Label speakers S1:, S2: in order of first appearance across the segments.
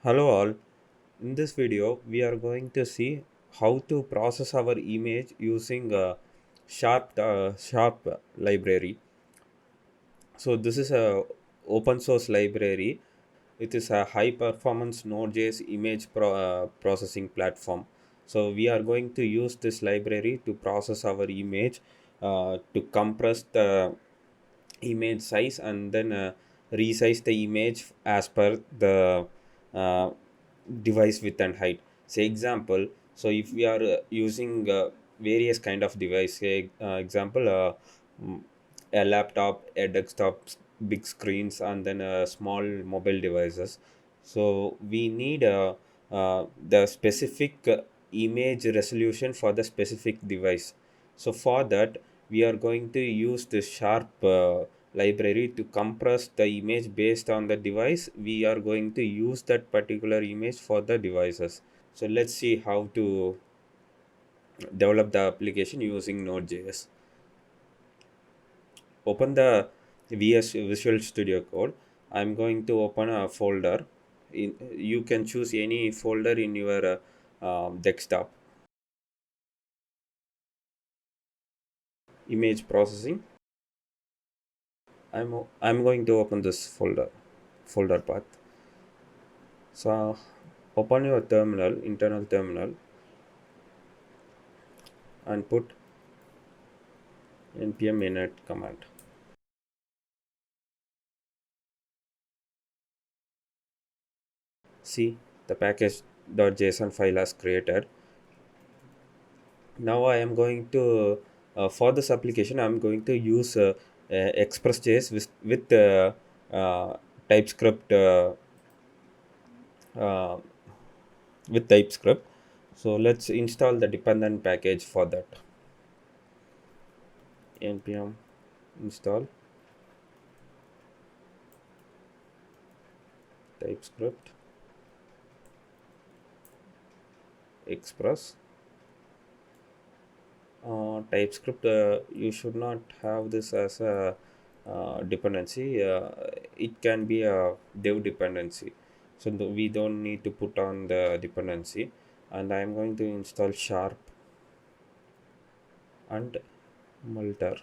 S1: Hello all. In this video, we are going to see how to process our image using a Sharp library. So this is a open source library. It is a high performance Node.js image processing platform. So we are going to use this library to process our image, to compress the image size and then resize the image as per the uh, device width and height. Say example, so if we are using various kind of device, say example, mm, a laptop, a desktop, big screens, and then small mobile devices. So we need the specific image resolution for the specific device. So for that, we are going to use the Sharp library to compress the image based on the device. We are going to use that particular image for the devices. So let's see how to develop the application using Node.js. Open the Visual Studio Code. I'm going to open a folder. You can choose any folder in your desktop. Image processing. I'm going to open this folder path. So open your terminal, internal terminal, and put npm init command. See, the package.json file has created. Now I am going to for this application I'm going to use express.js with typescript uh, with typescript. So let's install the dependent package for that. Npm install typescript express. TypeScript, you should not have this as a dependency. It can be a dev dependency, so we don't need to put on the dependency. And I'm going to install Sharp and Multer.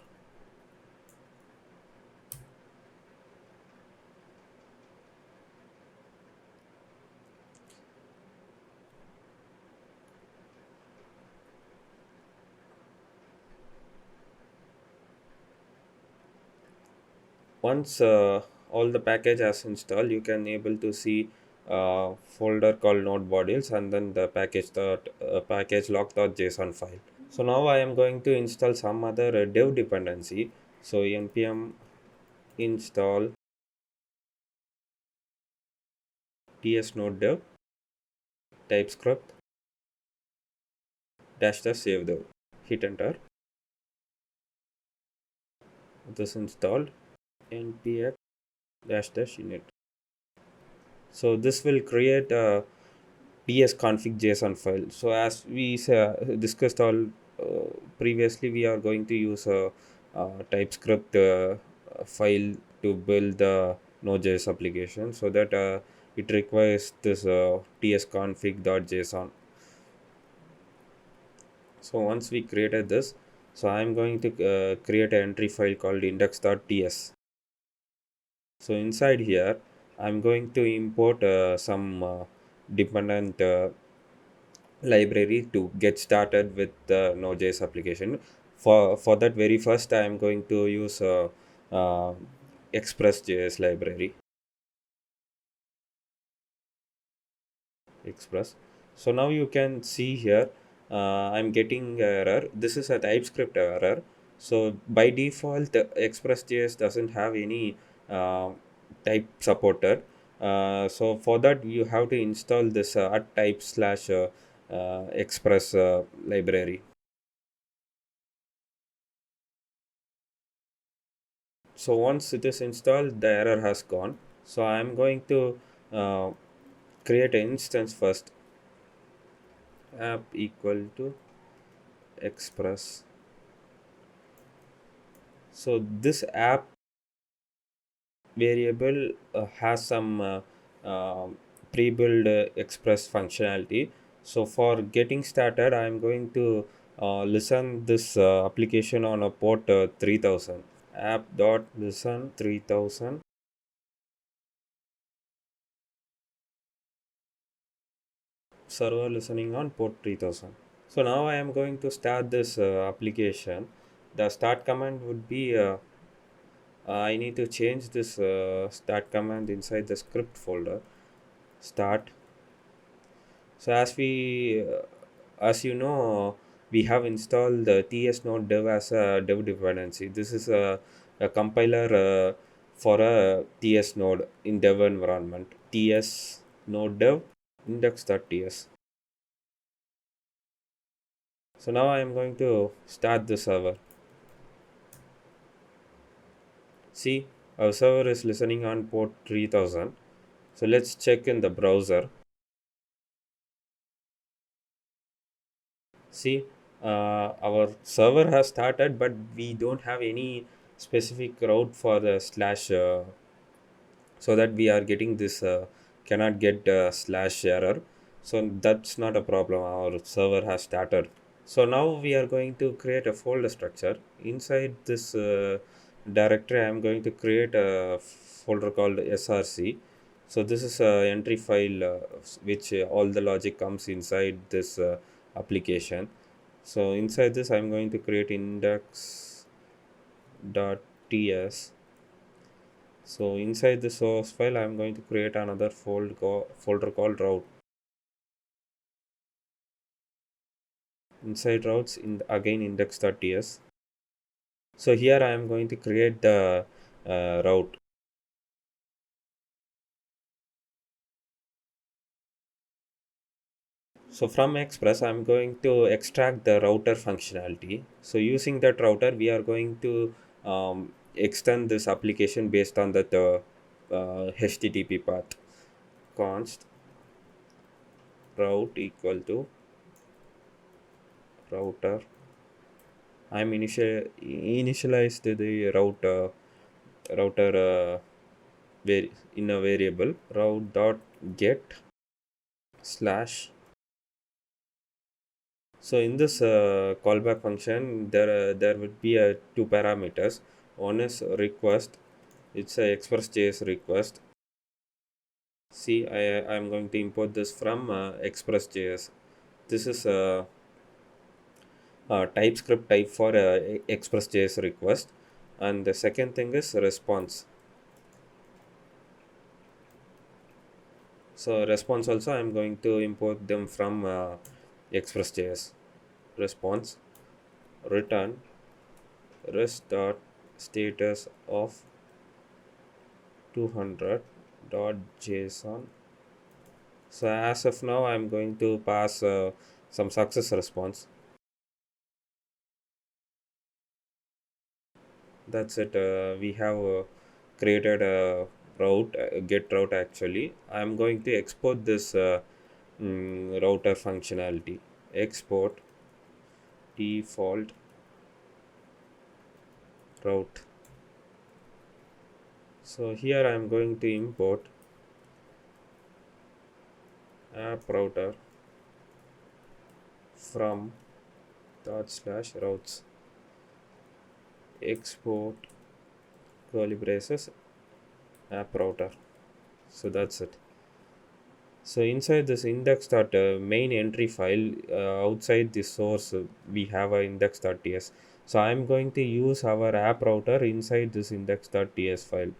S1: Once all the package has installed, you can able to see folder called node modules and then the package log.json file. So now I am going to install some other dev dependency. So npm install ts node dev typescript dash save dev. Hit enter. This installed npx dash init. So this will create a ts config json file. So as we discussed all previously, we are going to use a typescript file to build the node.js application, so that it requires this tsconfig.json. So once we created this, so I'm going to create an entry file called index.ts. So inside here I'm going to import some dependent library to get started with the Node.js application. For that very first, I am going to use uh, Express.js library. Express. So now you can see here, I'm getting error. This is a TypeScript error. So by default, Express.js doesn't have any uh, type supported. So for that, you have to install this at type slash express library. So once it is installed, the error has gone. So I am going to uh, create an instance first. App equal to express. So this app variable has some uh, pre-built express functionality. So for getting started, I'm going to listen this application on a port 3000. App.listen 3000, server listening on port 3000. So now I am going to start this application. The start command would be I need to change this start command inside the script folder. Start. So as you know, we have installed the TS Node Dev as a dev dependency. This is a compiler for a TS node in dev environment. TS Node Dev index.ts. So now I am going to start the server. See, our server is listening on port 3000. So let's check in the browser. See, our server has started, but we don't have any specific route for the slash, so that we are getting this cannot get slash error. So that's not a problem. Our server has started. So now we are going to create a folder structure. Inside this directory, I am going to create a folder called src. So this is a entry file which all the logic comes inside this application. So inside this, I am going to create index.ts. So inside the source file, I am going to create another folder called route. Inside routes, again index.ts. So here I am going to create the route. So from Express, I'm going to extract the router functionality. So using that router, we are going to extend this application based on that HTTP path. Const route equal to router. I'm initialized the router in a variable route dot get slash. So in this callback function, there would be two parameters. One is request. It's a express.js request. See, I'm going to import this from express.js. This is a TypeScript type for express.js request, and the second thing is response. So response also I'm going to import them from express.js. Response return rest dot status of 200.json. So as of now, I'm going to pass some success response. That's it. We have created a route, get route actually. I'm going to export this router functionality. Export default route. So here I'm going to import app router from dot slash routes. Export curly braces app router. So that's it. So inside this index.main entry file, outside the source, we have a index.ts. So I'm going to use our app router inside this index.ts file.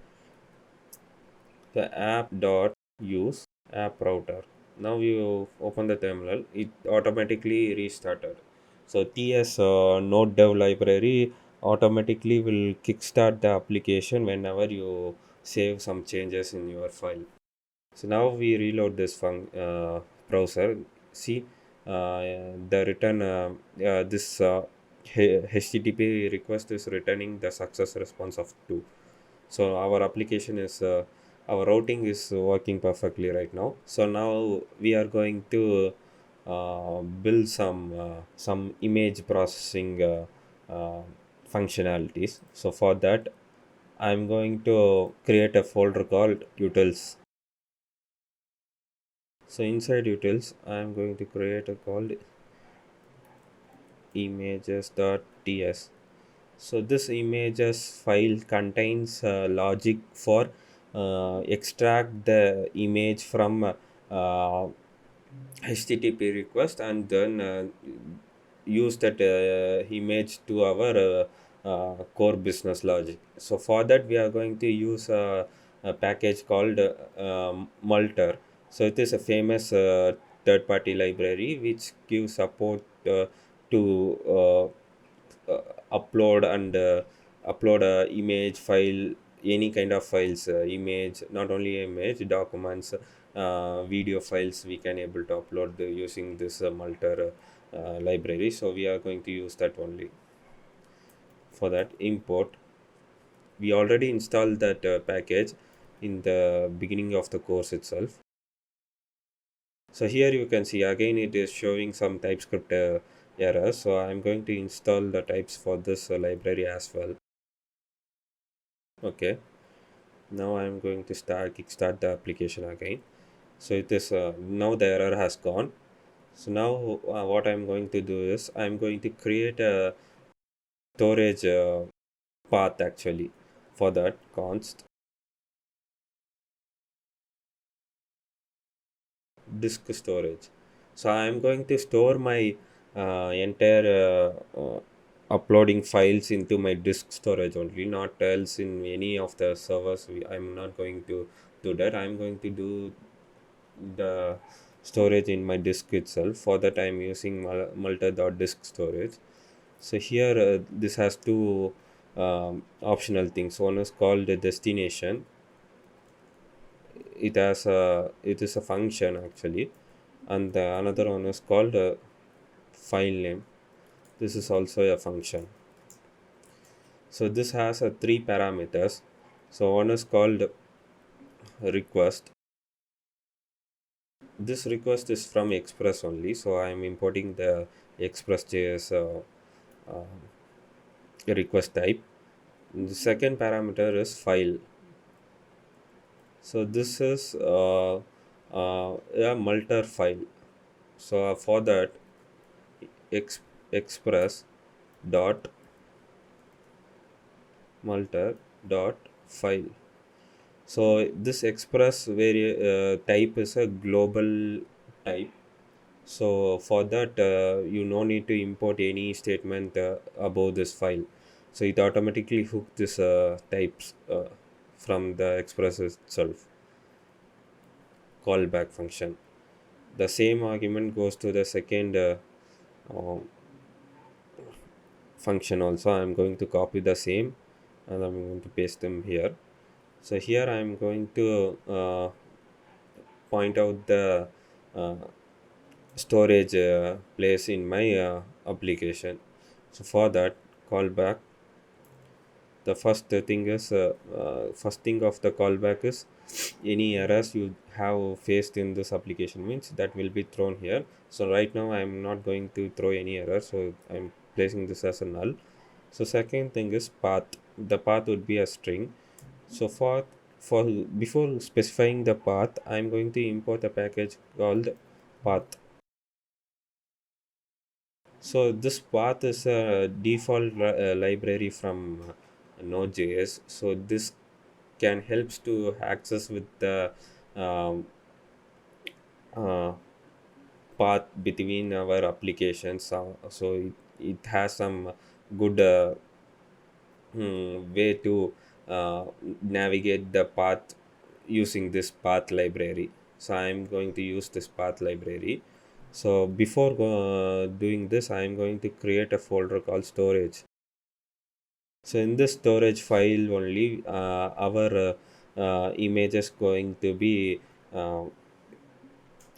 S1: The app.use app router. Now you open the terminal, it automatically restarted. So TS node dev library automatically will kickstart the application whenever you save some changes in your file. So now we reload this browser. See, the return this HTTP request is returning the success response of 2. So our application is our routing is working perfectly right now. So now we are going to build some image processing functionalities. So for that, I'm going to create a folder called utils. So inside utils I am going to create a called images.ts. So this images file contains logic for extract the image from HTTP request and then use that image to our core business logic. So for that we are going to use a package called Multer. So it is a famous third-party library which gives support to upload and upload a image file, any kind of files, image, not only image, documents, video files we can able to upload using this Multer library. So we are going to use that only. For that import, we already installed that package in the beginning of the course itself. So here you can see again it is showing some TypeScript errors. So I'm going to install the types for this library as well. Okay, now I'm going to kickstart the application again. So it is now the error has gone. So now what I'm going to do is I'm going to create a storage path actually. For that const disk storage. So I'm going to store my entire uploading files into my disk storage only, not else in any of the servers. I'm not going to do that. I'm going to do the storage in my disk itself. For that I'm using multer.disk storage. So here this has two optional things. One is called the destination. It is a function actually, and the another one is called file name. This is also a function. So this has three parameters. So one is called request. This request is from express only, so I am importing the express.js request type. The second parameter is file. So this is a multer file. So for that express dot multer dot file. So this express type is a global type. So for that you no need to import any statement above this file. So it automatically hook this types from the express itself callback function. The same argument goes to the second uh, function also. I'm going to copy the same and I'm going to paste them here. So here I'm going to point out the uh, storage place in my application. So for that callback, the first thing of the callback is any errors you have faced in this application means that will be thrown here. So right now I'm not going to throw any error, so I'm placing this as a null. So second thing is path. The path would be a string. So for before specifying the path, I'm going to import a package called path. So this path is a default library from Node.js. So this can helps to access with the um, uh, path between our applications. So it has some good way to navigate the path using this path library. So I'm going to use this path library. So before doing this, I'm going to create a folder called storage. So in this storage file only, our image is going to be uh,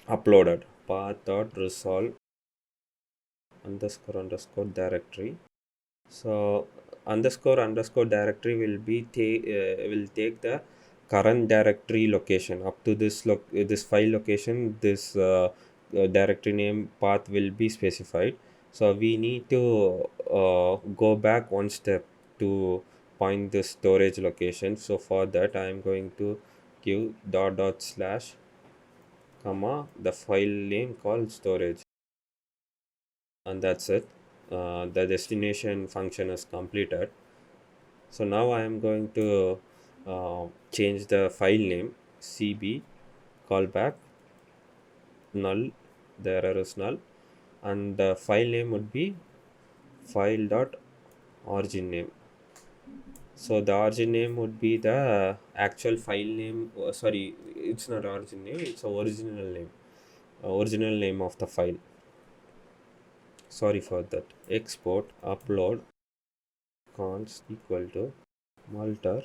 S1: uploaded. Path.resolve underscore directory. So underscore directory will take the current directory location up to this file location. This directory name path will be specified. So we need to go back one step to point the storage location. So for that I am going to give dot slash comma the file name called storage, and that's it. The destination function is completed. So now I am going to change the file name cb callback null, the error is null, and the file name would be file dot origin name. So the origin name would be the actual file name. Sorry, it's not origin name, it's a original name, original name of the file. Sorry for that. Export upload const equal to multer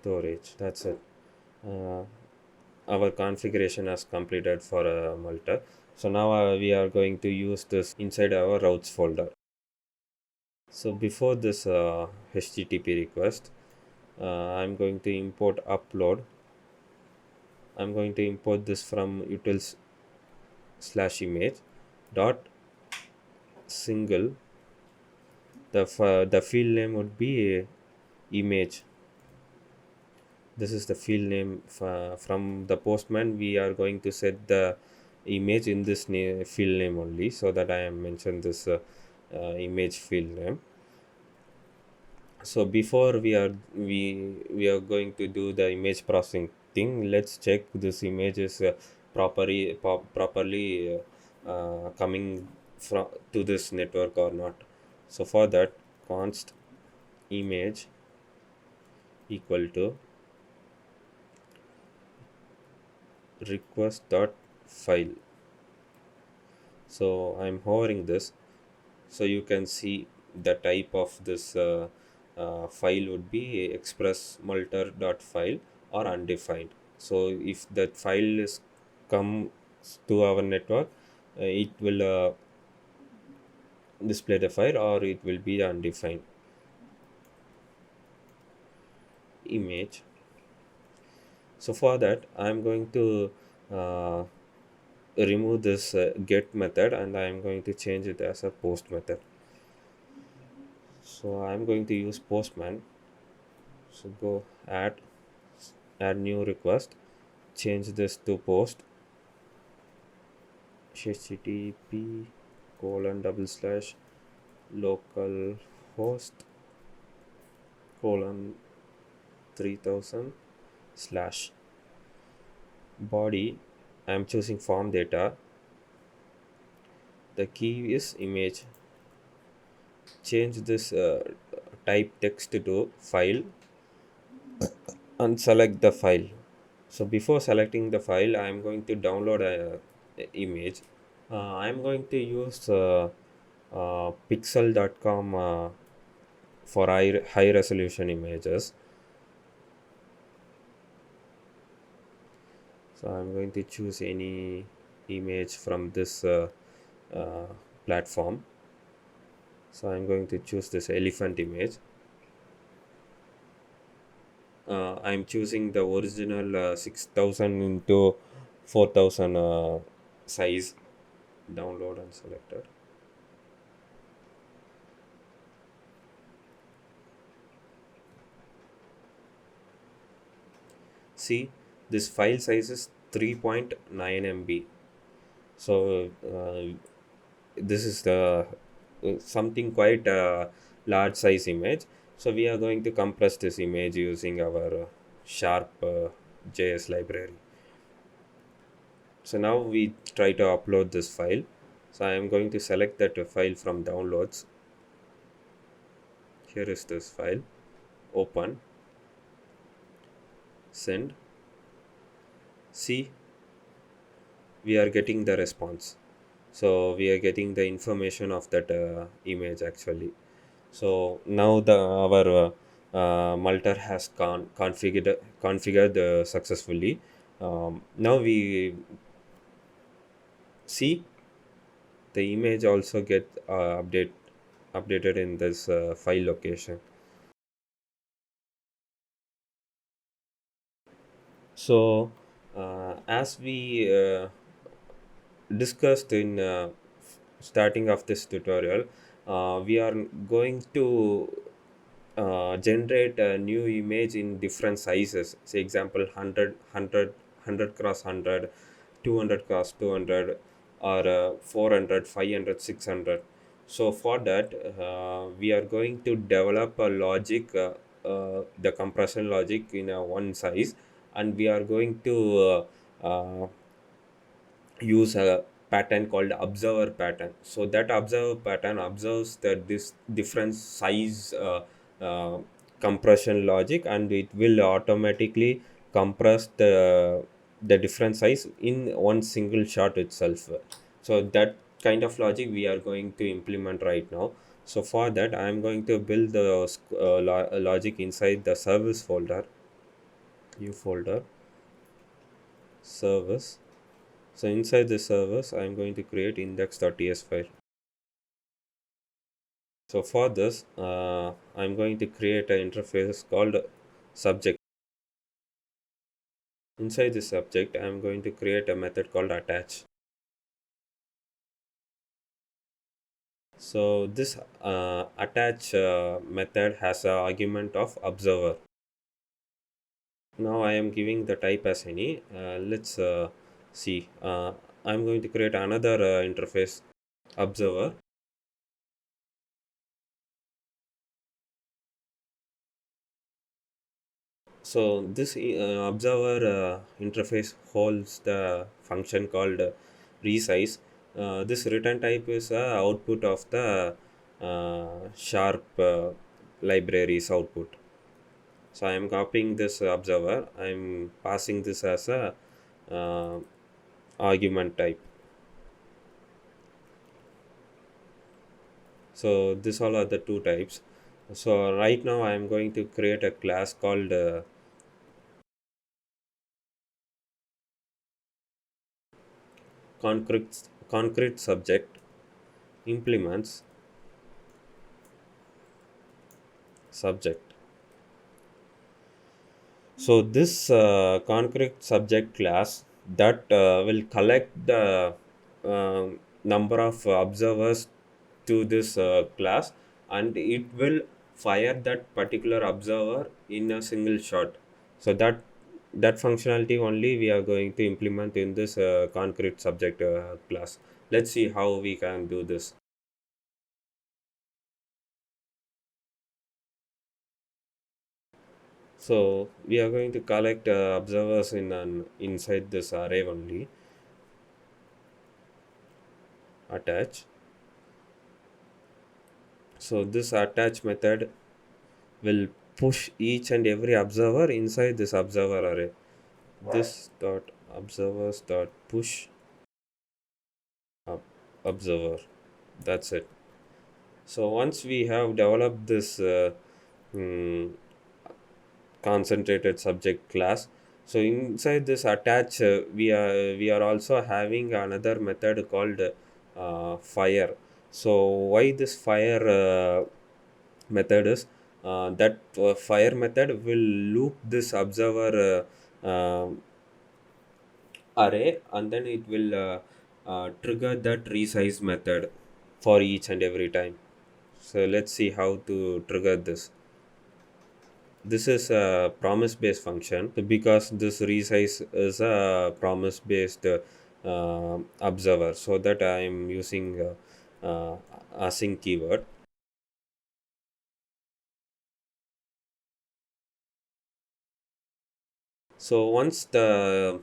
S1: storage. That's it. uh, our configuration has completed for Multer. So now we are going to use this inside our routes folder. So before this HTTP request, I'm going to import upload. I'm going to import this from utils slash image dot single. The field name would be image. This is the field name. From the postman we are going to set the image in this field name only, so that I am mentioned this image field name. So before we are going to do the image processing thing, let's check this image is properly coming from to this network or not. So for that, const image equal to request dot file. So I'm hovering this, so you can see the type of this file would be express multer dot file or undefined. So if that file is come to our network, it will display the file, or it will be undefined image. So for that, I'm going to uh, remove this get method, and I'm going to change it as a post method. So I'm going to use postman. So go add new request, change this to post, http colon double slash local host colon 3000 slash body. I'm choosing form data. The key is image. Change this type text to file and select the file. So before selecting the file, I am going to download a image. I'm going to use pixel.com for high resolution images. So I'm going to choose any image from this uh, platform. So I'm going to choose this elephant image. I'm choosing the original 6000 into 4000 size. Download and selected. See, this file size is 3.9 MB. So this is the something quite large size image. So we are going to compress this image using our sharp JS library. So now we try to upload this file. So I am going to select that file from downloads. Here is this file. Open, send. See, we are getting the response. So we are getting the information of that image actually. So now our Multer has configured successfully. Now we see the image also get updated in this file location. So as we discussed in starting of this tutorial, we are going to generate a new image in different sizes. Say example 100 cross 100, 200 cost 200 or 400, 500, 600. So for that, we are going to develop a logic, the compression logic in one size, and we are going to use a pattern called observer pattern. So that observer pattern observes that this different size compression logic, and it will automatically compress the different size in one single shot itself. So that kind of logic we are going to implement right now. So for that, I am going to build the logic inside the service folder, new folder, service. So inside the service, I'm going to create index.ts file. So for this, I'm going to create an interface called subject. Inside the subject, I'm going to create a method called attach. So this attach method has an argument of observer. Now I am giving the type as any. Let's see. I'm going to create another interface, observer. So this observer interface holds the function called resize. This return type is output of the sharp libraries output. So I am copying this observer. I am passing this as a uh, argument type. So this all are the two types. So right now I am going to create a class called concrete subject implements subject. So this concrete subject class that will collect the uh, number of observers to this class, and it will fire that particular observer in a single shot. So that functionality only we are going to implement in this concrete subject class. Let's see how we can do this. So we are going to collect observers inside this array only. Attach. So this attach method will push each and every observer inside this observer array. This dot observers dot push observer. That's it. So once we have developed this mm, concentrated subject class, so inside this attach, we are also having another method called fire. So why this fire method is that fire method will loop this observer array, and then it will trigger that resize method for each and every time. So let's see how to trigger this. This is a promise based function. So because this resize is a promise based observer, so that I am using async keyword. So once the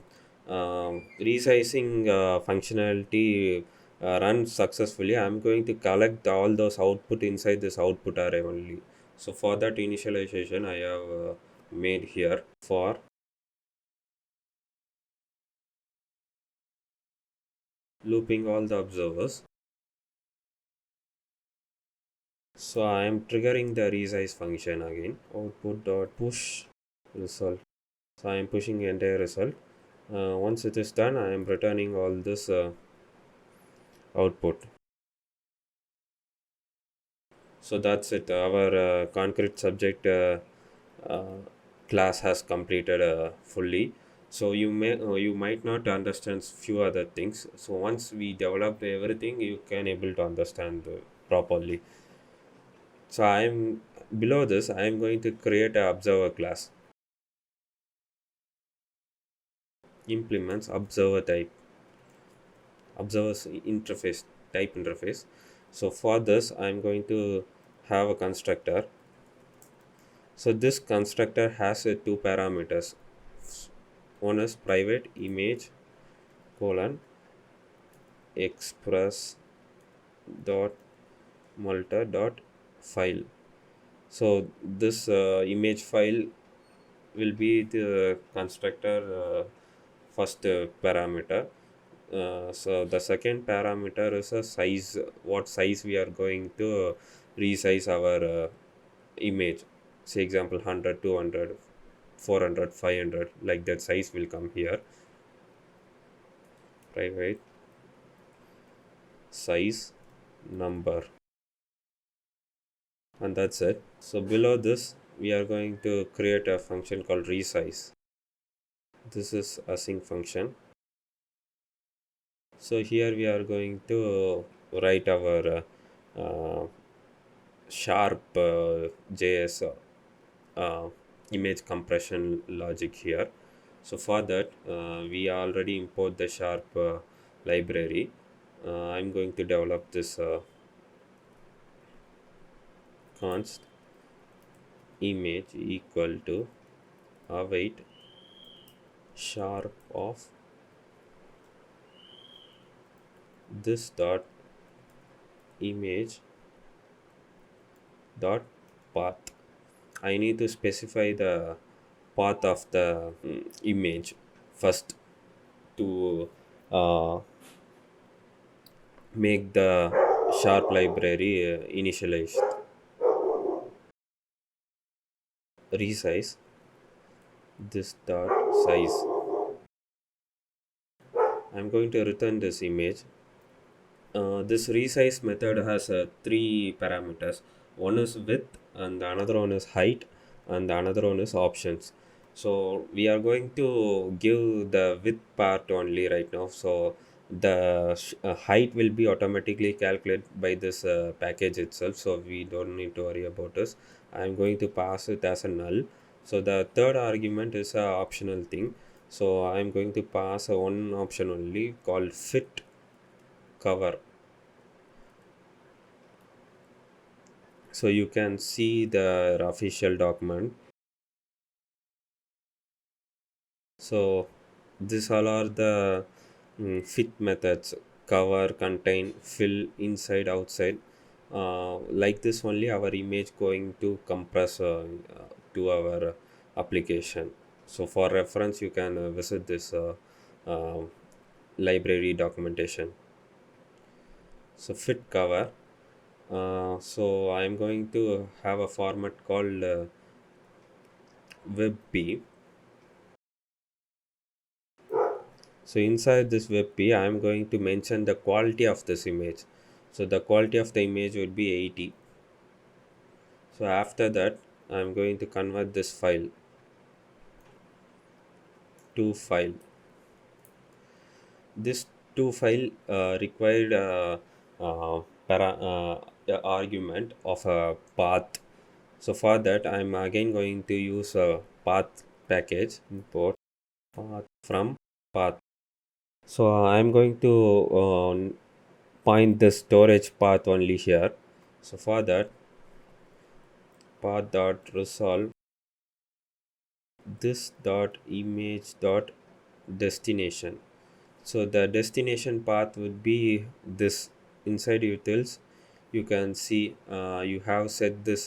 S1: resizing functionality runs successfully, I'm going to collect all those output inside this output array only. So for that initialization, I have made here for looping all the observers. So I am triggering the resize function again. Output dot push result. So I am pushing the entire result. Once it is done, I am returning all this output. So that's it. Our concrete subject uh, class has completed fully. So you might not understand few other things. So once we develop everything, you can able to understand properly. So I'm below this. I am going to create a observer class. Implements observer type. observers interface, type interface. So for this I'm going to have a constructor. So this constructor has two parameters. One is private image colon express dot multer dot file. So this image file will be the constructor first parameter. So the second parameter is a size, what size we are going to resize our image. Say example 100, 200, 400, 500, like that size will come here. Private size number, and that's it. So below this we are going to create a function called resize. This is async function. So here we are going to write our sharp JS uh, image compression logic here. So for that we already import the sharp library. I'm going to develop this const image equal to await sharp of this dot image dot path. I need to specify the path of the image first to uh, make the sharp library initialized. Resize this dot size. I'm going to return this image. This resize method has three parameters. One is width, and the another one is height, and the another one is options. So we are going to give the width part only right now. So the height will be automatically calculated by this package itself. So we don't need to worry about this. I'm going to pass it as a null. So the third argument is a optional thing. So I'm going to pass a one option only called fit cover. So you can see the official document. So these all are the fit methods: cover, contain, fill, inside, outside. Like this only our image going to compress to our application. So for reference you can visit this uh, library documentation. So fit cover. So I'm going to have a format called WebP. So inside this WebP, I am going to mention the quality of this image. So the quality of the image would be 80. So after that, I am going to convert this file to file. This to file required argument of a path. So for that, I am again going to use a path package import path from path. So I'm going to point the storage path only here. So for that, path dot resolve this dot image dot destination. So the destination path would be this. Inside utils you can see you have set this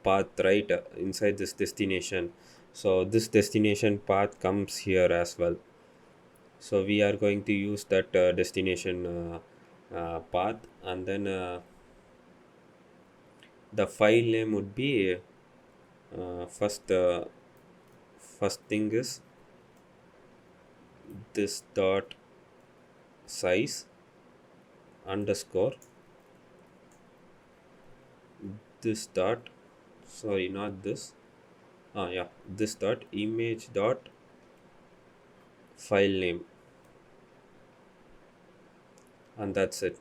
S1: path right inside this destination. So this destination path comes here as well. So we are going to use that destination path, and then the file name would be first thing is this dot size underscore this dot, sorry, not this, yeah, this dot image dot file name, and that's it.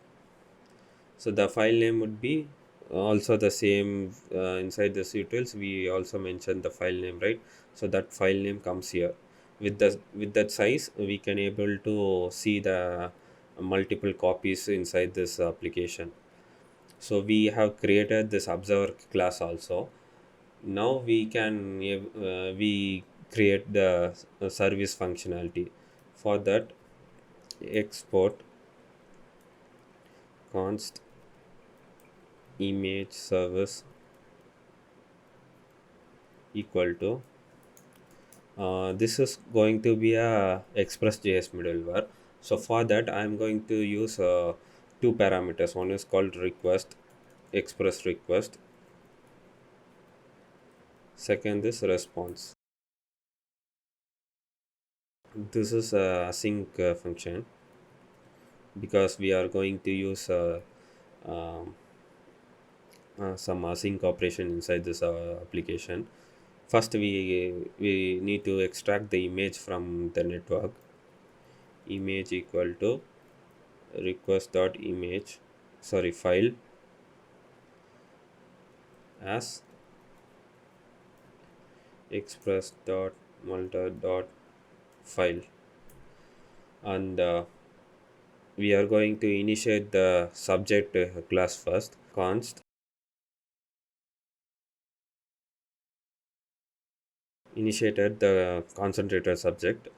S1: So the file name would be also the same. Inside the utils we also mentioned the file name, right? So that file name comes here. With that size we can able to see the multiple copies inside this application. So we have created this observer class also. Now we create the service functionality. For that, export const image service equal to this is going to be a express.js middleware. So for that, I'm going to use two parameters. One is called request, express request. Second is response. This is a async function because we are going to use um, some async operation inside this application. First, we need to extract the image from the network. Image equal to request dot image, sorry, file as express dot multer dot file, and we are going to initiate the subject class first. Const initiated the concentrator subject.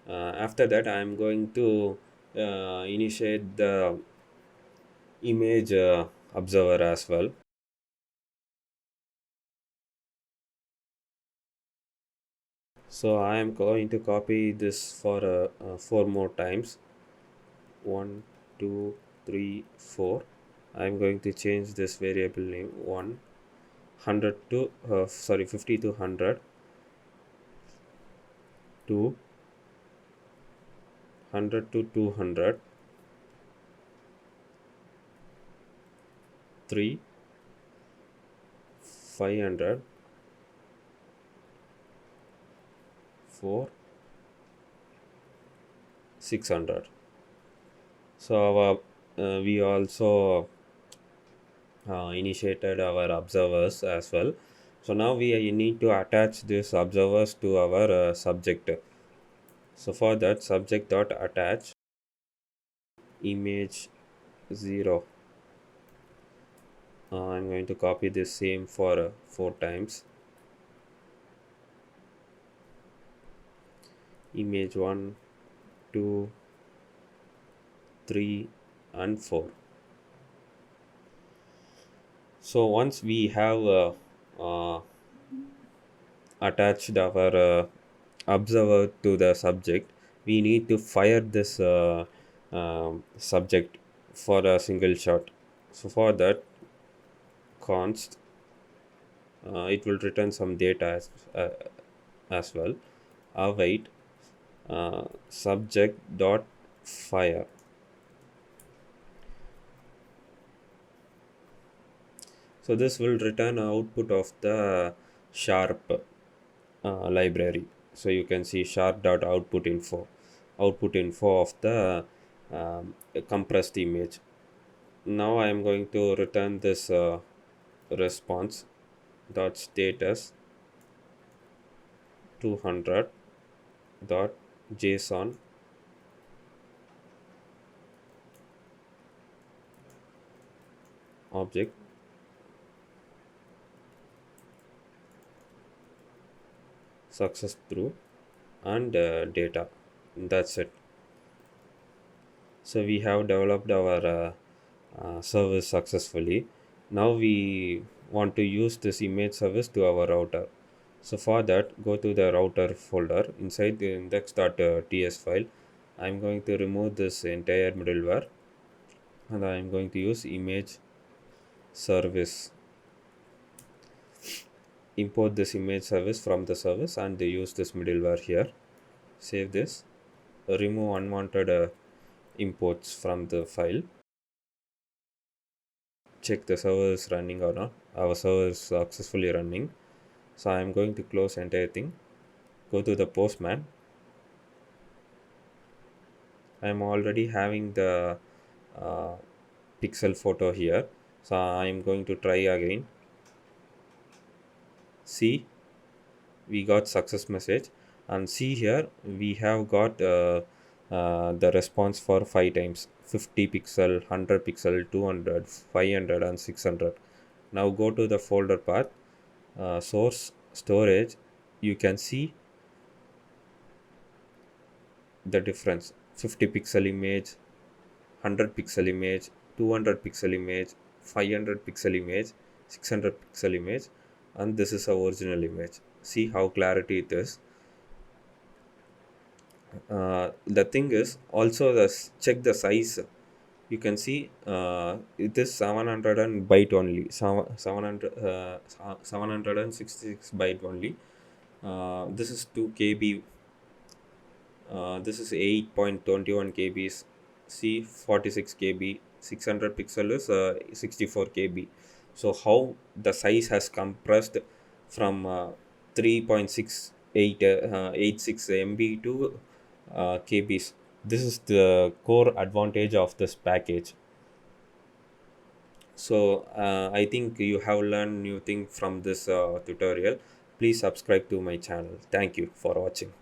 S1: After that, I am going to initiate the image observer as well. So I am going to copy this for 4 more times. 1 2 3 4. I am going to change this variable name 100 to sorry 50 to 100 to 100 to 200 3 500 4 600. So we also initiated our observers as well. So now we need to attach these observers to our subject. So for that, subject dot attach image 0. I'm going to copy this same for 4 times. Image 1 2 3 and 4. So once we have uh, attached our observer to the subject, we need to fire this subject for a single shot. So for that, const it will return some data as well. Await subject dot fire. So this will return output of the sharp library. So you can see sharp dot output info of the compressed image. Now I am going to return this response dot status 200 dot json object success through and data. That's it. So we have developed our service successfully. Now we want to use this image service to our router. So for that, go to the router folder inside the index.ts file. I'm going to remove this entire middleware and I'm going to use image service. Import this image service from the service and use this middleware here. Save this. Remove unwanted imports from the file. Check the server is running or not. Our server is successfully running. So I am going to close entire thing. Go to the postman. I am already having the uh, pixel photo here. So I am going to try again. See, we got success message, and see here we have got the response for 5 times: 50 pixel, 100 pixel, 200, 500, and 600. Now go to the folder path, source, storage. You can see the difference: 50 pixel image, 100 pixel image, 200 pixel image, 500 pixel image, 600 pixel image, and this is a original image. See how clarity it is. The thing is also check the size. You can see it is 700 and byte only, 700 766 byte only. This is 2 KB. This is 8.21 kbs. See, 46 kb. 600 pixel is 64 kb. So how the size has compressed from 3.6886 MB to kbs. This is the core advantage of this package. So I think you have learned new thing from this tutorial. Please subscribe to my channel. Thank you for watching.